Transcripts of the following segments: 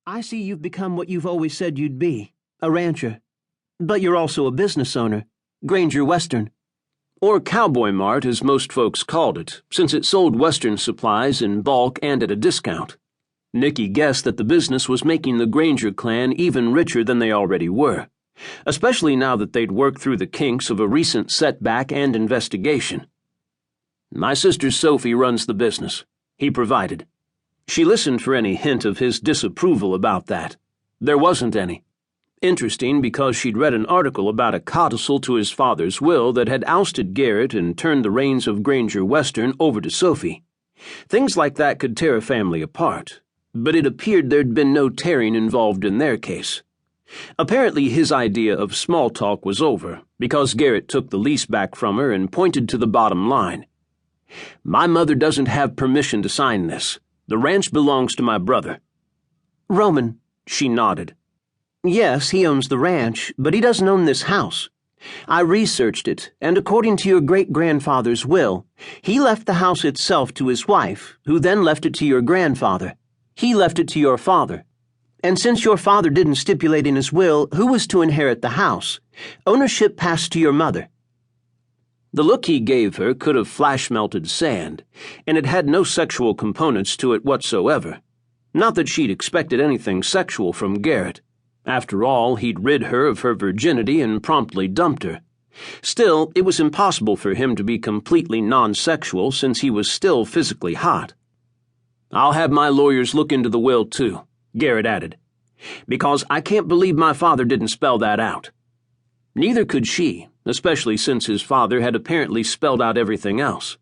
I see you've become what you've always said you'd be, a rancher. But you're also a business owner, Granger Western. Or Cowboy Mart, as most folks called it, since it sold Western supplies in bulk and at a discount. Nicky guessed that the business was making the Granger clan even richer than they already were, especially now that they'd worked through the kinks of a recent setback and investigation. "My sister Sophie runs the business," he provided. She listened for any hint of his disapproval about that. There wasn't any. Interesting, because she'd read an article about a codicil to his father's will that had ousted Garrett and turned the reins of Granger Western over to Sophie. Things like that could tear a family apart, but it appeared there'd been no tearing involved in their case. Apparently his idea of small talk was over, because Garrett took the lease back from her and pointed to the bottom line. "My mother doesn't have permission to sign this. The ranch belongs to my brother." Roman, she nodded. Yes, he owns the ranch, but he doesn't own this house. I researched it, and according to your great-grandfather's will, he left the house itself to his wife, who then left it to your grandfather. He left it to your father. And since your father didn't stipulate in his will who was to inherit the house, ownership passed to your mother. The look he gave her could have flash-melted sand, and it had no sexual components to it whatsoever. Not that she'd expected anything sexual from Garrett. After all, he'd rid her of her virginity and promptly dumped her. Still, it was impossible for him to be completely non-sexual since he was still physically hot. "I'll have my lawyers look into the will, too," Garrett added, "because I can't believe my father didn't spell that out." Neither could she, especially since his father had apparently spelled out everything else.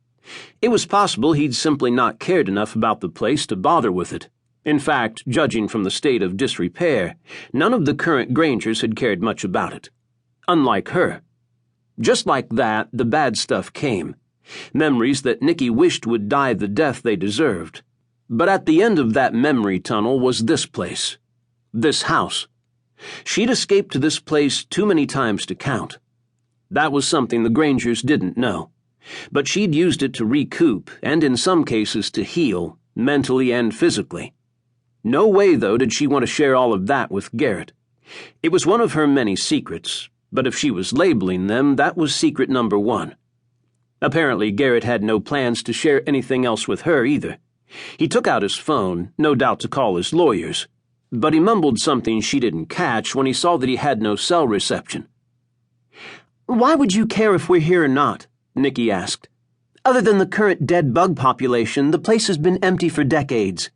It was possible he'd simply not cared enough about the place to bother with it. In fact, judging from the state of disrepair, none of the current Grangers had cared much about it. Unlike her. Just like that, the bad stuff came. Memories that Nicky wished would die the death they deserved. But at the end of that memory tunnel was this place. This house. She'd escaped to this place too many times to count. That was something the Grangers didn't know. But she'd used it to recoup, and in some cases to heal, mentally and physically. No way, though, did she want to share all of that with Garrett. It was one of her many secrets, but if she was labeling them, that was secret number one. Apparently, Garrett had no plans to share anything else with her either. He took out his phone, no doubt to call his lawyers, but he mumbled something she didn't catch when he saw that he had no cell reception. "Why would you care if we're here or not?" Nicky asked. "Other than the current dead bug population, the place has been empty for decades."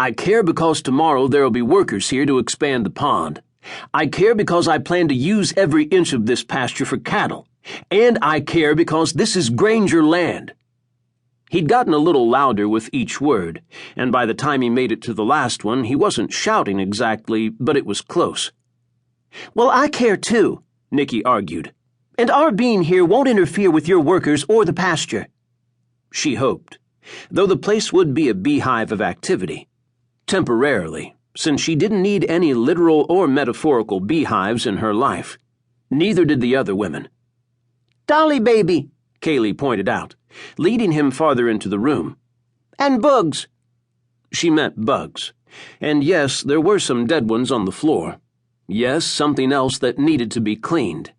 "I care because tomorrow there'll be workers here to expand the pond. I care because I plan to use every inch of this pasture for cattle. And I care because this is Granger land." He'd gotten a little louder with each word, and by the time he made it to the last one, he wasn't shouting exactly, but it was close. "Well, I care too," Nicky argued. "And our being here won't interfere with your workers or the pasture." She hoped, though the place would be a beehive of activity. Temporarily, since she didn't need any literal or metaphorical beehives in her life. Neither did the other women. "Dolly baby," Kaylee pointed out, leading him farther into the room. "And bugs." She meant bugs. And yes, there were some dead ones on the floor. Yes, something else that needed to be cleaned.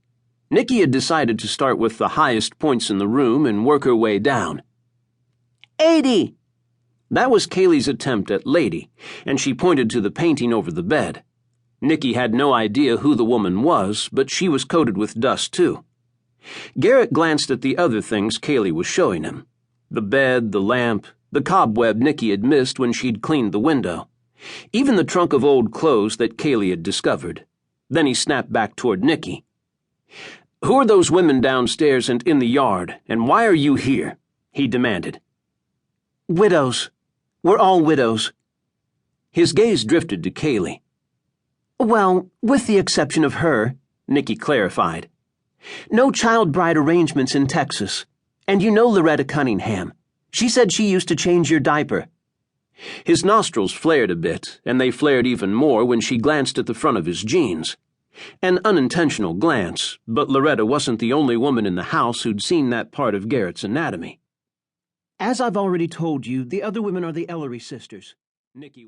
Nicky had decided to start with the highest points in the room and work her way down. 80. That was Kaylee's attempt at lady, and she pointed to the painting over the bed. Nicky had no idea who the woman was, but she was coated with dust, too. Garrett glanced at the other things Kaylee was showing him. The bed, the lamp, the cobweb Nicky had missed when she'd cleaned the window. Even the trunk of old clothes that Kaylee had discovered. Then he snapped back toward Nicky. "Who are those women downstairs and in the yard, and why are you here?" he demanded. "Widows. We're all widows." His gaze drifted to Kaylee. "Well, with the exception of her," Nicky clarified. "No child bride arrangements in Texas. And you know Loretta Cunningham. She said she used to change your diaper." His nostrils flared a bit, and they flared even more when she glanced at the front of his jeans. An unintentional glance, but Loretta wasn't the only woman in the house who'd seen that part of Garrett's anatomy. "As I've already told you, the other women are the Ellery sisters," Nicky went